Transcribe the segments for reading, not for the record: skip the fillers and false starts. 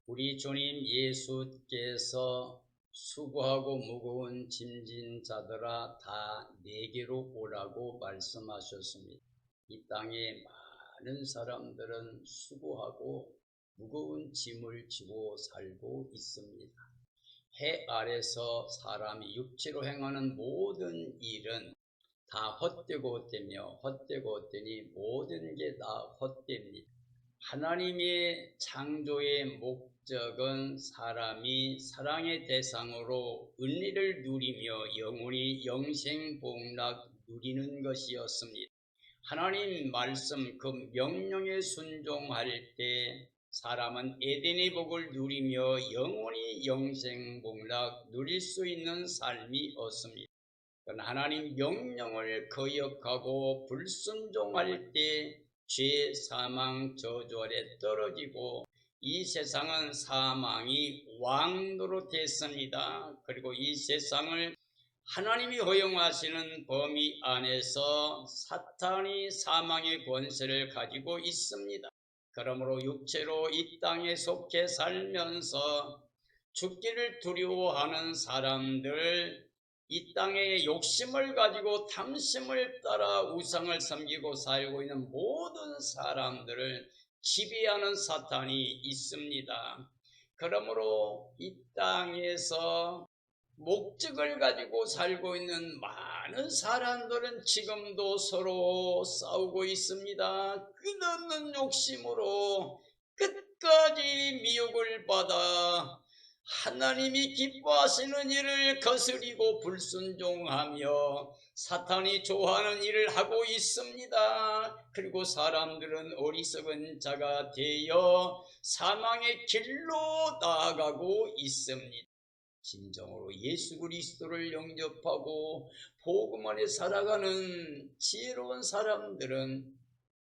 우리 주님 예수께서 수고하고 무거운 짐진 자들아 다 내게로 오라고 말씀하셨습니다. 이 땅에 많은 사람들은 수고하고 무거운 짐을 지고 살고 있습니다. 해 아래서 사람이 육체로 행하는 모든 일은 다 헛되고 헛되며 헛되고 헛되니 모든 게 다 헛됩니다. 하나님의 창조의 목적은 사람이 사랑의 대상으로 은혜를 누리며 영원히 영생복락 누리는 것이었습니다. 하나님 말씀 그 명령에 순종할 때 사람은 에덴의 복을 누리며 영원히 영생복락 누릴 수 있는 삶이 없습니다. 하나님 명령을 거역하고 불순종할 때 죄, 사망, 저주 아래 떨어지고 이 세상은 사망이 왕노로 됐습니다. 그리고 이 세상을 하나님이 허용하시는 범위 안에서 사탄이 사망의 권세를 가지고 있습니다. 그러므로 육체로 이 땅에 속해 살면서 죽기를 두려워하는 사람들, 이 땅에 욕심을 가지고 탐심을 따라 우상을 섬기고 살고 있는 모든 사람들을 지배하는 사탄이 있습니다. 그러므로 이 땅에서 목적을 가지고 살고 있는 많은 사람들은 지금도 서로 싸우고 있습니다. 끝없는 욕심으로 끝까지 미혹을 받아 하나님이 기뻐하시는 일을 거스리고 불순종하며 사탄이 좋아하는 일을 하고 있습니다. 그리고 사람들은 어리석은 자가 되어 사망의 길로 나아가고 있습니다. 진정으로 예수 그리스도를 영접하고 복음 안에 살아가는 지혜로운 사람들은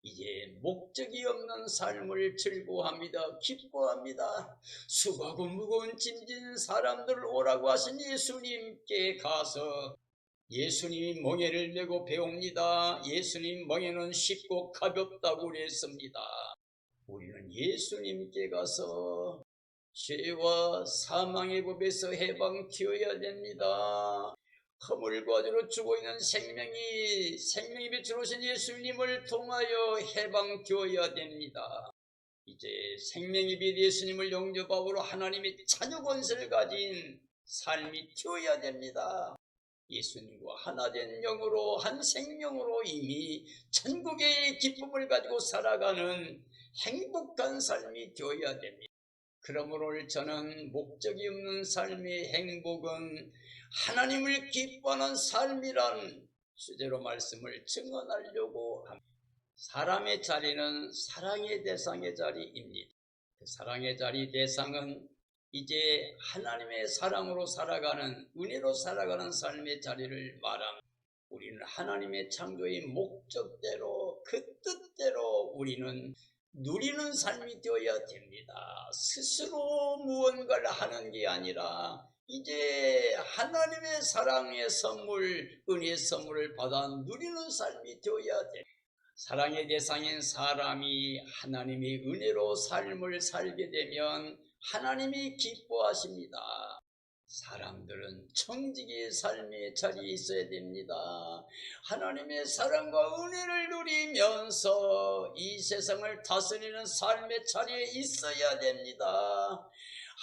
이제 목적이 없는 삶을 즐거워합니다. 기뻐합니다. 수고하고 무거운 짐진 사람들을 오라고 하신 예수님께 가서 예수님이 멍에를 메고 배웁니다. 예수님 멍에는 쉽고 가볍다고 그랬습니다. 우리는 예수님께 가서 죄와 사망의 법에서 해방되어야 됩니다. 허물과 죄로 죽어있는 생명이 빛으로 오신 예수님을 통하여 해방되어야 됩니다. 이제 생명의 빛 예수님을 영접함으로 하나님의 자녀 권세를 가진 삶이 되어야 됩니다. 예수님과 하나 된 영으로 한 생명으로 이미 천국의 기쁨을 가지고 살아가는 행복한 삶이 되어야 됩니다. 그러므로 저는 목적이 없는 삶의 행복은 하나님을 기뻐하는 삶이란 주제로 말씀을 증언하려고 합니다. 사람의 자리는 사랑의 대상의 자리입니다. 그 사랑의 자리 대상은 이제 하나님의 사랑으로 살아가는, 은혜로 살아가는 삶의 자리를 말합니다. 우리는 하나님의 창조의 목적대로 그 뜻대로 우리는 누리는 삶이 되어야 됩니다. 스스로 무언가를 하는 게 아니라 이제 하나님의 사랑의 선물, 은혜의 선물을 받아 누리는 삶이 되어야 됩니다. 사랑의 대상인 사람이 하나님의 은혜로 삶을 살게 되면 하나님이 기뻐하십니다. 사람들은 청지기의 삶의 자리에 있어야 됩니다. 하나님의 사랑과 은혜를 누리면서 이 세상을 다스리는 삶의 자리에 있어야 됩니다.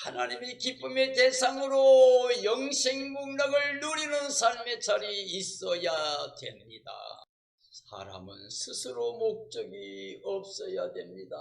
하나님의 기쁨의 대상으로 영생복락을 누리는 삶의 자리에 있어야 됩니다. 사람은 스스로 목적이 없어야 됩니다.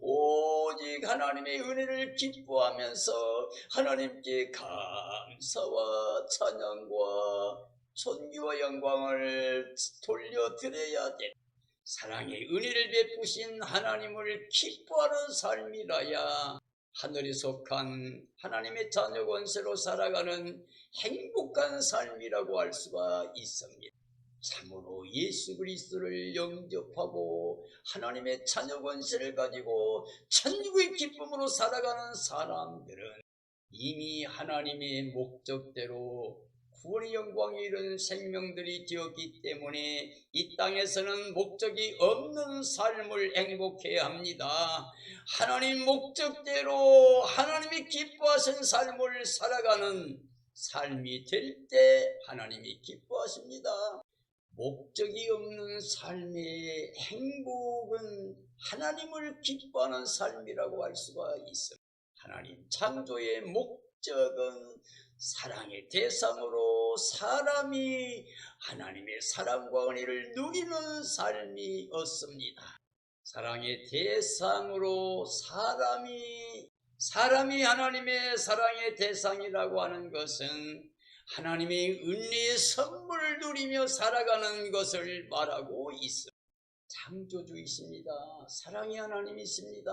오직 하나님의 은혜를 기뻐하면서 하나님께 감사와 찬양과 존귀와 영광을 돌려드려야 됩니다. 사랑의 은혜를 베푸신 하나님을 기뻐하는 삶이라야 하늘에 속한 하나님의 자녀 권세로 살아가는 행복한 삶이라고 할 수가 있습니다. 참으로 예수 그리스도를 영접하고 하나님의 자녀 권세를 가지고 천국의 기쁨으로 살아가는 사람들은 이미 하나님의 목적대로 구원의 영광이 이런 생명들이 되었기 때문에 이 땅에서는 목적이 없는 삶을 행복해야 합니다. 하나님 목적대로 하나님이 기뻐하신 삶을 살아가는 삶이 될 때 하나님이 기뻐하십니다. 목적이 없는 삶의 행복은 하나님을 기뻐하는 삶이라고 할 수가 있습니다. 하나님 창조의 목적은 사랑의 대상으로 사람이 하나님의 사랑과 은혜를 누리는 삶이었습니다. 사랑의 대상으로 사람이 하나님의 사랑의 대상이라고 하는 것은 하나님의 은혜의 선물을 누리며 살아가는 것을 말하고 있습니다. 창조주이십니다. 사랑의 하나님이십니다.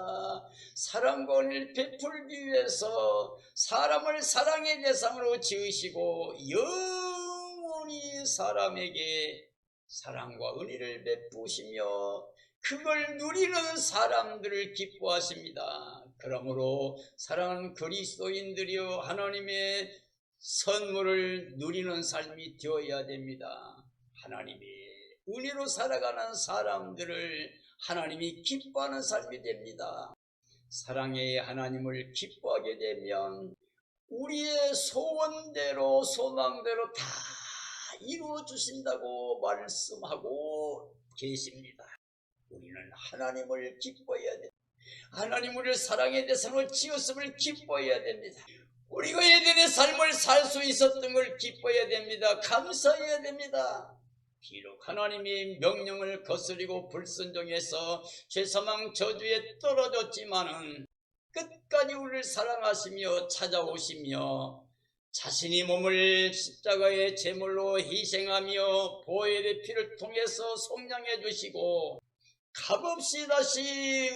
사랑과 은혜를 베풀기 위해서 사람을 사랑의 대상으로 지으시고 영원히 사람에게 사랑과 은혜를 베푸시며 그걸 누리는 사람들을 기뻐하십니다. 그러므로 사랑하는 그리스도인들이여 하나님의 선물을 누리는 삶이 되어야 됩니다. 하나님의 은혜로 살아가는 사람들을 하나님이 기뻐하는 삶이 됩니다. 사랑의 하나님을 기뻐하게 되면 우리의 소원대로 소망대로 다 이루어 주신다고 말씀하고 계십니다. 우리는 하나님을 기뻐해야 됩니다. 하나님 우리를 사랑의 대상으로 지었음을 기뻐해야 됩니다. 우리가 예전의 삶을 살 수 있었던 걸 기뻐해야 됩니다. 감사해야 됩니다. 비록 하나님의 명령을 거스리고 불순종해서 죄사망 저주에 떨어졌지만은 끝까지 우리를 사랑하시며 찾아오시며 자신이 몸을 십자가의 제물로 희생하며 보혈의 피를 통해서 속량해 주시고 값없이 다시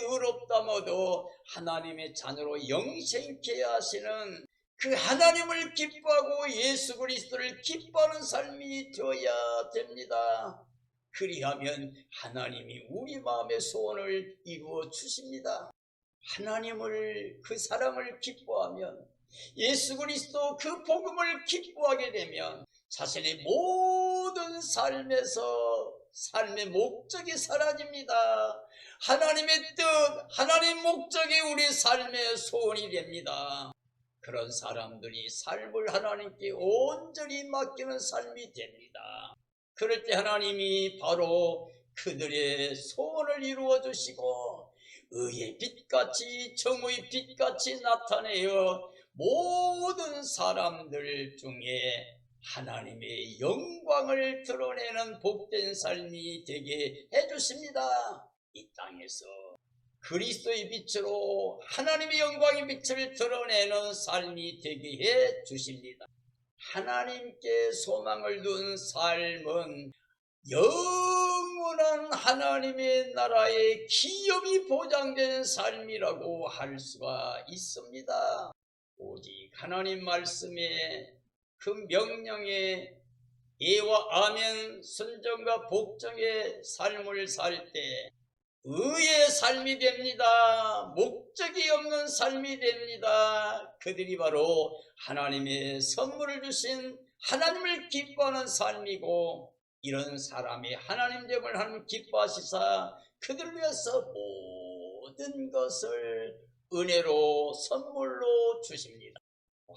의롭다모도 하나님의 자녀로 영생케 하시는 그 하나님을 기뻐하고 예수 그리스도를 기뻐하는 삶이 되어야 됩니다. 그리하면 하나님이 우리 마음의 소원을 이루어 주십니다. 하나님을 그 사랑을 기뻐하면 예수 그리스도 그 복음을 기뻐하게 되면 자신의 모든 삶의 목적이 사라집니다. 하나님의 뜻, 하나님의 목적이 우리 삶의 소원이 됩니다. 그런 사람들이 삶을 하나님께 온전히 맡기는 삶이 됩니다. 그럴 때 하나님이 바로 그들의 소원을 이루어 주시고 의의 빛같이 정의의 빛같이 나타내어 모든 사람들 중에 하나님의 영광을 드러내는 복된 삶이 되게 해주십니다. 이 땅에서 그리스도의 빛으로 하나님의 영광의 빛을 드러내는 삶이 되게 해 주십니다. 하나님께 소망을 둔 삶은 영원한 하나님의 나라의 기업이 보장된 삶이라고 할 수가 있습니다. 오직 하나님 말씀에 그 명령에 예와 아멘 순종과 복종의 삶을 살 때 의의 삶이 됩니다. 목적이 없는 삶이 됩니다. 그들이 바로 하나님의 선물을 주신 하나님을 기뻐하는 삶이고 이런 사람이 하나님됨을 하나님 기뻐하시사 그들을 위해서 모든 것을 은혜로 선물로 주십니다.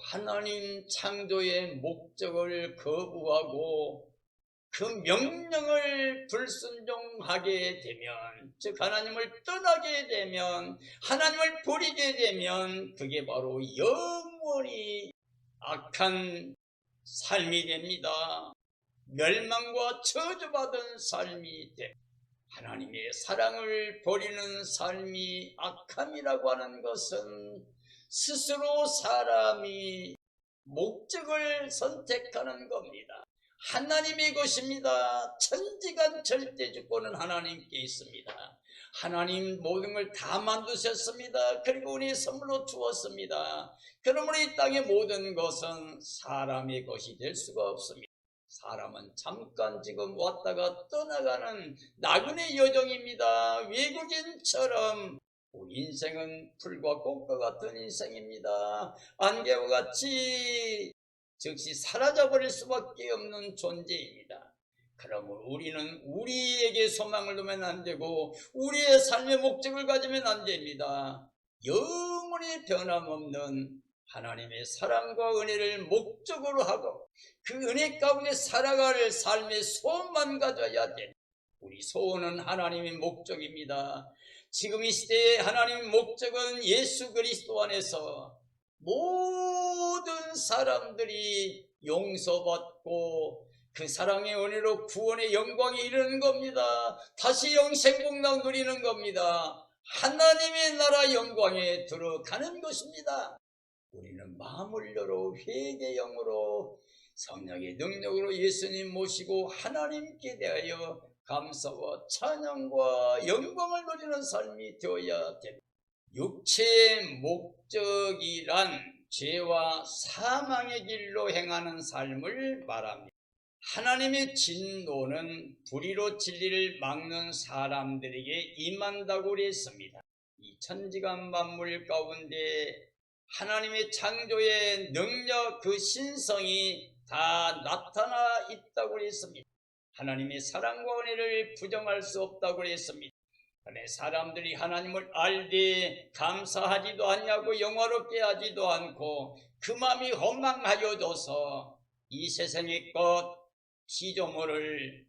하나님 창조의 목적을 거부하고 그 명령을 불순종하게 되면 즉 하나님을 떠나게 되면 하나님을 버리게 되면 그게 바로 영원히 악한 삶이 됩니다. 멸망과 저주받은 삶이 됩니다. 하나님의 사랑을 버리는 삶이 악함이라고 하는 것은 스스로 사람이 목적을 선택하는 겁니다. 하나님의 것입니다. 천지간 절대주권은 하나님께 있습니다. 하나님 모든 걸 다 만드셨습니다. 그리고 우리 선물로 주었습니다. 그러므로 이 땅의 모든 것은 사람의 것이 될 수가 없습니다. 사람은 잠깐 지금 왔다가 떠나가는 나그네 여정입니다. 외국인처럼 우리 인생은 풀과 꽃과 같은 인생입니다. 안개와 같이 즉시 사라져버릴 수밖에 없는 존재입니다. 그러므로 우리는 우리에게 소망을 두면 안 되고 우리의 삶의 목적을 가지면 안 됩니다. 영원히 변함없는 하나님의 사랑과 은혜를 목적으로 하고 그 은혜 가운데 살아갈 삶의 소원만 가져야 됩니다. 우리 소원은 하나님의 목적입니다. 지금 이 시대의 하나님의 목적은 예수 그리스도 안에서 모든 사람들이 용서받고 그 사랑의 은혜로 구원의 영광에 이르는 겁니다. 다시 영생복락 누리는 겁니다. 하나님의 나라 영광에 들어가는 것입니다. 우리는 마음을 열어 회개의 영으로 성령의 능력으로 예수님 모시고 하나님께 대하여 감사와 찬양과 영광을 누리는 삶이 되어야 됩니다. 육체의 목적이란 죄와 사망의 길로 행하는 삶을 말합니다. 하나님의 진노는 불의로 진리를 막는 사람들에게 임한다고 그랬습니다. 이 천지간 만물 가운데 하나님의 창조의 능력, 그 신성이 다 나타나 있다고 그랬습니다. 하나님의 사랑과 은혜를 부정할 수 없다고 그랬습니다. 그런데 사람들이 하나님을 알되 감사하지도 않냐고 영화롭게 하지도 않고 그 마음이 허망하여져서 이 세상의 것, 피조물을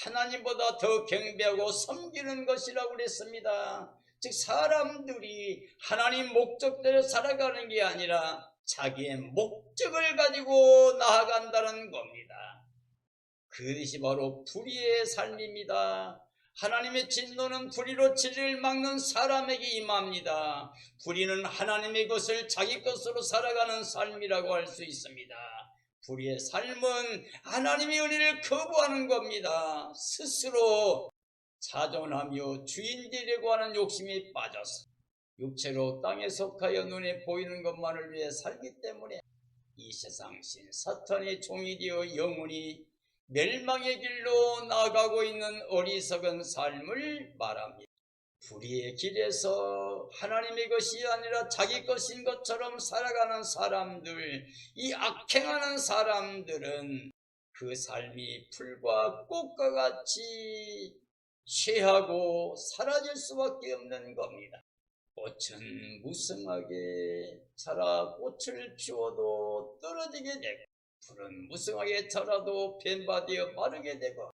하나님보다 더 경배하고 섬기는 것이라고 그랬습니다. 즉 사람들이 하나님 목적대로 살아가는 게 아니라 자기의 목적을 가지고 나아간다는 겁니다. 그것이 바로 불의의 삶입니다. 하나님의 진노는 불의로 진리를 막는 사람에게 임합니다. 불의는 하나님의 것을 자기 것으로 살아가는 삶이라고 할 수 있습니다. 불의의 삶은 하나님의 은혜를 거부하는 겁니다. 스스로 자존하며 주인 되려고 하는 욕심이 빠져서 육체로 땅에 속하여 눈에 보이는 것만을 위해 살기 때문에 이 세상신 사탄의 종이 되어 영원히 멸망의 길로 나아가고 있는 어리석은 삶을 말합니다. 불의의 길에서 하나님의 것이 아니라 자기 것인 것처럼 살아가는 사람들, 이 악행하는 사람들은 그 삶이 풀과 꽃과 같이 취하고 사라질 수밖에 없는 겁니다. 꽃은 무성하게 자라 꽃을 피워도 떨어지게 되고 풀은 무성하게 자라도 변화되어 마르게 되고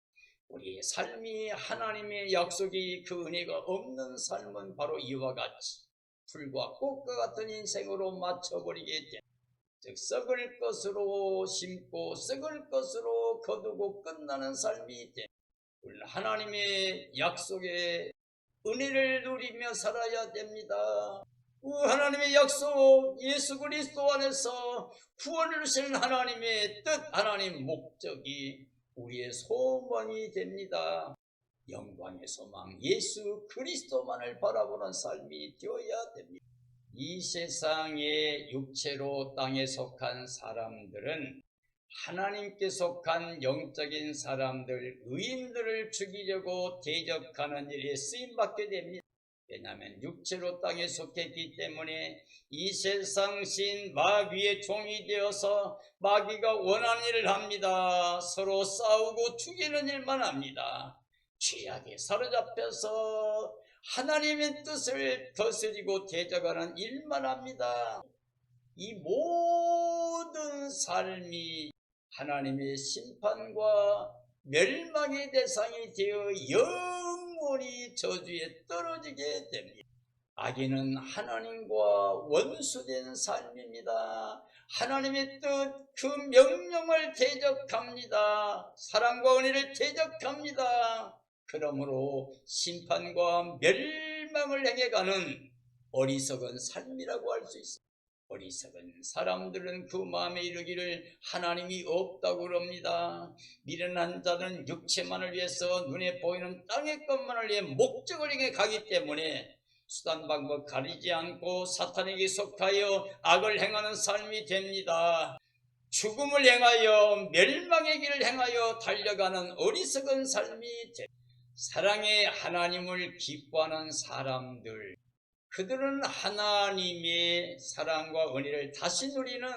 우리의 삶이 하나님의 약속이 그 은혜가 없는 삶은 바로 이와 같이 풀과 꽃과 같은 인생으로 맞춰버리게 됩니다. 즉 썩을 것으로 심고 썩을 것으로 거두고 끝나는 삶이 됩니다. 우리는 하나님의 약속의 은혜를 누리며 살아야 됩니다. 하나님의 약속 예수 그리스도 안에서 구원을 주시는 하나님의 뜻, 하나님 목적이 우리의 소원이 됩니다. 영광의 소망 예수 그리스도만을 바라보는 삶이 되어야 됩니다. 이 세상의 육체로 땅에 속한 사람들은 하나님께 속한 영적인 사람들, 의인들을 죽이려고 대적하는 일에 쓰임받게 됩니다. 왜냐하면 육체로 땅에 속했기 때문에 이 세상신 마귀의 종이 되어서 마귀가 원하는 일을 합니다. 서로 싸우고 죽이는 일만 합니다. 죄악에 사로잡혀서 하나님의 뜻을 거스리고 대적하는 일만 합니다. 이 모든 삶이 하나님의 심판과 멸망의 대상이 되어 영원히 저주에 떨어지게 됩니다. 악인은 하나님과 원수된 삶입니다. 하나님의 뜻, 그 명령을 대적합니다. 사랑과 은혜를 대적합니다. 그러므로 심판과 멸망을 행해가는 어리석은 삶이라고 할 수 있습니다. 어리석은 사람들은 그 마음에 이르기를 하나님이 없다고 그럽니다. 미련한 자는 육체만을 위해서 눈에 보이는 땅의 것만을 위해 목적을 향해 가기 때문에 수단 방법 가리지 않고 사탄에게 속하여 악을 행하는 삶이 됩니다. 죽음을 행하여 멸망의 길을 행하여 달려가는 어리석은 삶이 됩니다. 사랑의 하나님을 기뻐하는 사람들, 그들은 하나님의 사랑과 은혜를 다시 누리는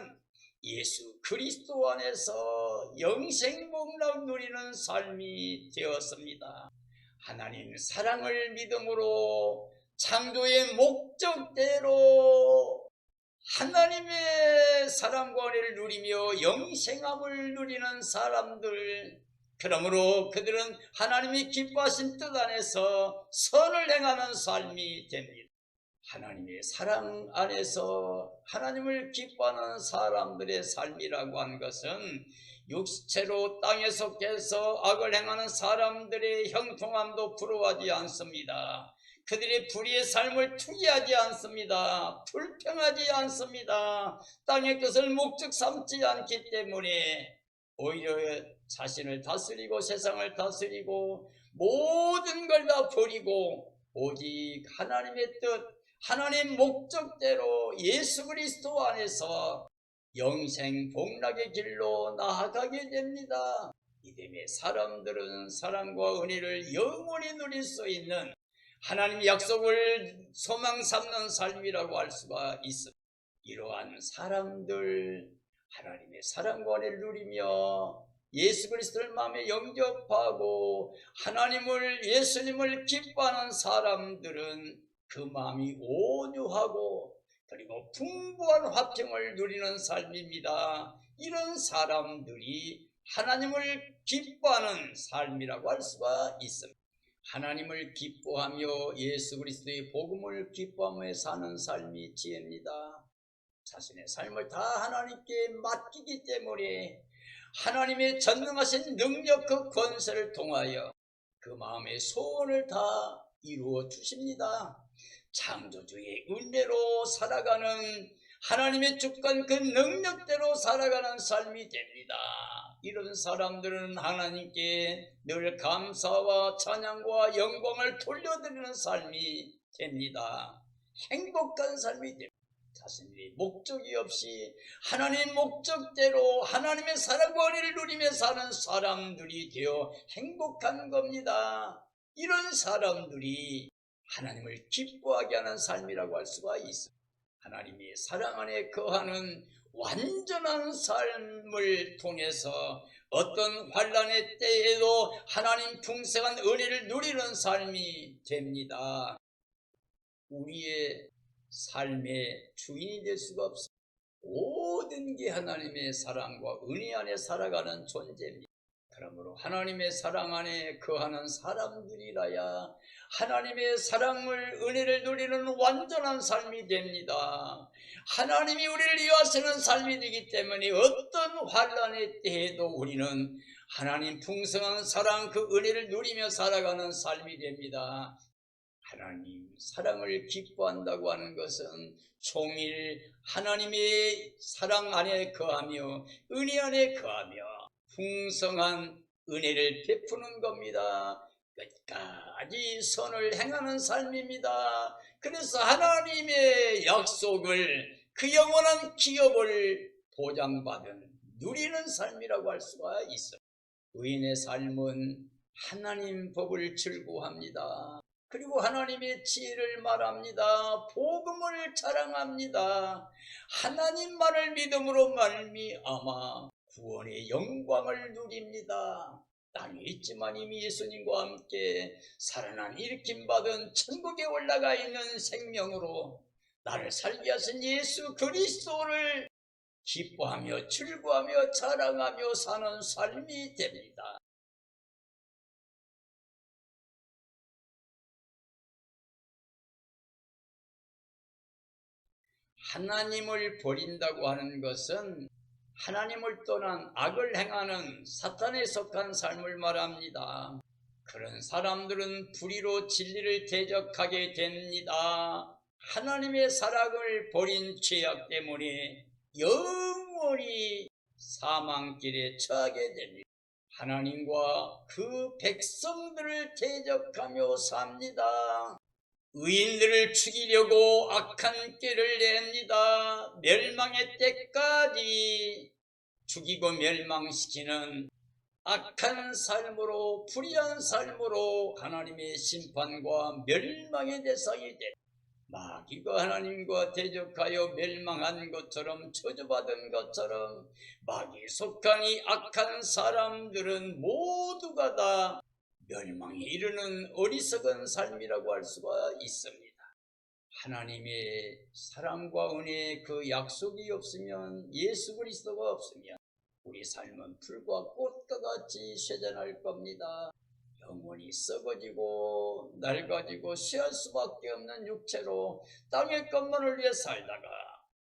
예수 그리스도 안에서 영생복락 누리는 삶이 되었습니다. 하나님 사랑을 믿음으로 창조의 목적대로 하나님의 사랑과 은혜를 누리며 영생함을 누리는 사람들, 그러므로 그들은 하나님이 기뻐하신 뜻 안에서 선을 행하는 삶이 됩니다. 하나님의 사랑 안에서 하나님을 기뻐하는 사람들의 삶이라고 하는 것은 육체로 땅에 속해서 악을 행하는 사람들의 형통함도 부러워하지 않습니다. 그들의 불의의 삶을 투기하지 않습니다. 불평하지 않습니다. 땅의 것을 목적 삼지 않기 때문에 오히려 자신을 다스리고 세상을 다스리고 모든 걸 다 버리고 오직 하나님의 뜻, 하나님 목적대로 예수 그리스도 안에서 영생 복락의 길로 나아가게 됩니다. 이 때문에 사람들은 사랑과 은혜를 영원히 누릴 수 있는 하나님의 약속을 소망 삼는 삶이라고 할 수가 있습니다. 이러한 사람들, 하나님의 사랑과 은혜를 누리며 예수 그리스도를 마음에 영접하고 하나님을, 예수님을 기뻐하는 사람들은 그 마음이 온유하고 그리고 풍부한 화평을 누리는 삶입니다. 이런 사람들이 하나님을 기뻐하는 삶이라고 할 수가 있습니다. 하나님을 기뻐하며 예수 그리스도의 복음을 기뻐하며 사는 삶이 지혜입니다. 자신의 삶을 다 하나님께 맡기기 때문에 하나님의 전능하신 능력 그 권세를 통하여 그 마음의 소원을 다 이루어 주십니다. 창조주의 은혜로 살아가는 하나님의 주권 그 능력대로 살아가는 삶이 됩니다. 이런 사람들은 하나님께 늘 감사와 찬양과 영광을 돌려드리는 삶이 됩니다. 행복한 삶이 됩니다. 자신의 목적이 없이 하나님 목적대로 하나님의 사랑과 은혜를 누리며 사는 사람들이 되어 행복한 겁니다. 이런 사람들이 하나님을 기뻐하게 하는 삶이라고 할 수가 있습니다. 하나님이 사랑 안에 거하는 완전한 삶을 통해서 어떤 환난의 때에도 하나님 풍성한 은혜를 누리는 삶이 됩니다. 우리의 삶의 주인이 될 수가 없습니다. 모든 게 하나님의 사랑과 은혜 안에 살아가는 존재입니다. 그러므로 하나님의 사랑 안에 거하는 사람들이라야 하나님의 사랑을, 은혜를 누리는 완전한 삶이 됩니다. 하나님이 우리를 이해하시는 삶이 되기 때문에 어떤 환난의 때에도 우리는 하나님 풍성한 사랑, 그 은혜를 누리며 살아가는 삶이 됩니다. 하나님 사랑을 기뻐한다고 하는 것은 종일 하나님의 사랑 안에 거하며 은혜 안에 거하며 풍성한 은혜를 베푸는 겁니다. 끝까지 선을 행하는 삶입니다. 그래서 하나님의 약속을, 그 영원한 기업을 보장받은 누리는 삶이라고 할 수가 있어요. 의인의 삶은 하나님 법을 즐거워합니다. 그리고 하나님의 지혜를 말합니다. 복음을 자랑합니다. 하나님만을 믿음으로 말미암아 구원의 영광을 누립니다. 땅에 있지만 이미 예수님과 함께 살아난 일으킴받은 천국에 올라가 있는 생명으로 나를 살게 하신 예수 그리스도를 기뻐하며 즐거워하며 자랑하며 사는 삶이 됩니다. 하나님을 버린다고 하는 것은 하나님을 떠난 악을 행하는 사탄에 속한 삶을 말합니다. 그런 사람들은 불의로 진리를 대적하게 됩니다. 하나님의 사랑을 버린 죄악 때문에 영원히 사망길에 처하게 됩니다. 하나님과 그 백성들을 대적하며 삽니다. 의인들을 죽이려고 악한 꾀를 냅니다. 멸망의 때까지 죽이고 멸망시키는 악한 삶으로, 불의한 삶으로 하나님의 심판과 멸망의 대상이 됩니다. 마귀가 하나님과 대적하여 멸망한 것처럼, 저주받은 것처럼 마귀에 속한 이 악한 사람들은 모두가 다 멸망에 이르는 어리석은 삶이라고 할 수가 있습니다. 하나님의 사랑과 은혜의 그 약속이 없으면, 예수 그리스도가 없으면 우리 삶은 풀과 꽃과 같이 쇠잔할 겁니다. 영원히 썩어지고 낡아지고 쉬할 수밖에 없는 육체로 땅의 것만을 위해 살다가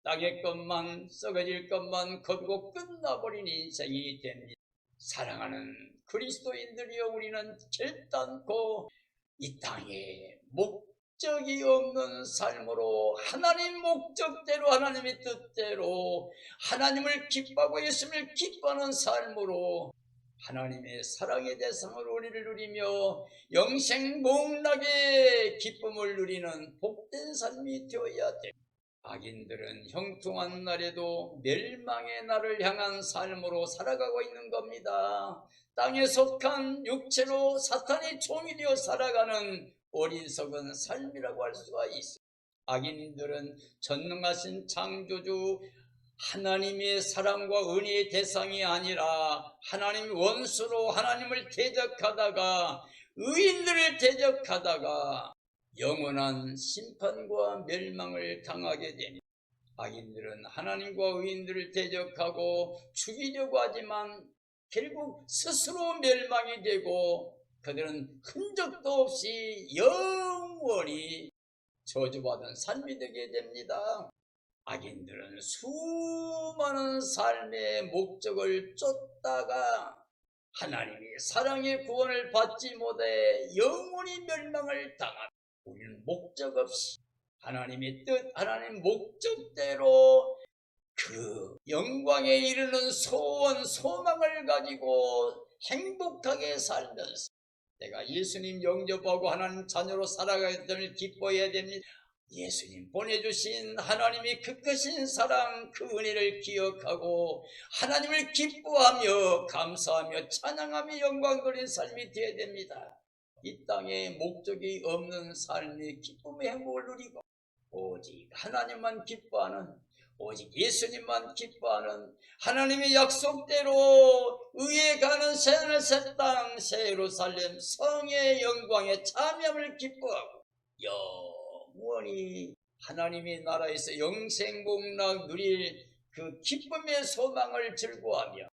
땅의 것만, 썩어질 것만 거두고 끝나버린 인생이 됩니다. 사랑하는 그리스도인들이여, 우리는 결단코 이 땅에 목적이 없는 삶으로 하나님 목적대로, 하나님의 뜻대로, 하나님을 기뻐하고 예수님을 기뻐하는 삶으로 하나님의 사랑의 대상으로 우리를 누리며 영생복락의 기쁨을 누리는 복된 삶이 되어야 됩니다. 악인들은 형통한 날에도 멸망의 날을 향한 삶으로 살아가고 있는 겁니다. 땅에 속한 육체로 사탄의 종이 되어 살아가는 어리석은 삶이라고 할 수가 있습니다. 악인들은 전능하신 창조주 하나님의 사랑과 은혜의 대상이 아니라 하나님의 원수로 하나님을 대적하다가, 의인들을 대적하다가 영원한 심판과 멸망을 당하게 됩니다. 악인들은 하나님과 의인들을 대적하고 죽이려고 하지만 결국 스스로 멸망이 되고 그들은 흔적도 없이 영원히 저주받은 삶이 되게 됩니다. 악인들은 수많은 삶의 목적을 쫓다가 하나님의 사랑의 구원을 받지 못해 영원히 멸망을 당합니다. 우리는 목적 없이 하나님의 뜻, 하나님 목적대로 그 영광에 이르는 소원, 소망을 가지고 행복하게 살면서 내가 예수님 영접하고 하나님 자녀로 살아가기 때문에 기뻐해야 됩니다. 예수님 보내주신 하나님의 그 크신 사랑, 그 은혜를 기억하고 하나님을 기뻐하며 감사하며 찬양하며 영광 돌린 삶이 되어야 됩니다. 이 땅에 목적이 없는 삶이 기쁨의 행복을 누리고 오직 하나님만 기뻐하는, 오직 예수님만 기뻐하는, 하나님의 약속대로 의에 가는 새하늘 새 땅 새 예루살렘 성의 영광에 참여함을 기뻐하고 영원히 하나님의 나라에서 영생복락 누릴 그 기쁨의 소망을 즐거워하며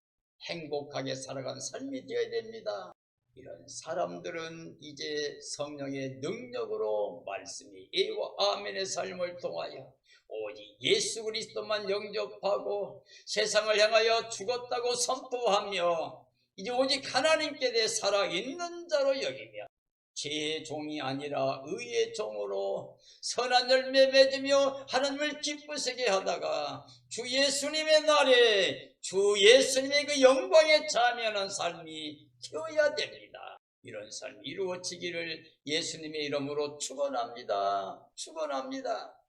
행복하게 살아가는 삶이 되어야 됩니다. 이런 사람들은 이제 성령의 능력으로 말씀이 예와 아멘의 삶을 통하여 오직 예수 그리스도만 영접하고 세상을 향하여 죽었다고 선포하며 이제 오직 하나님께 대해 살아있는 자로 여기며 죄의 종이 아니라 의의 종으로 선한 열매 맺으며 하나님을 기쁘시게 하다가 주 예수님의 날에 주 예수님의 그 영광에 참여하는 삶이 되어야 됩니다. 이런 삶이 이루어지기를 예수님의 이름으로 축원합니다. 축원합니다.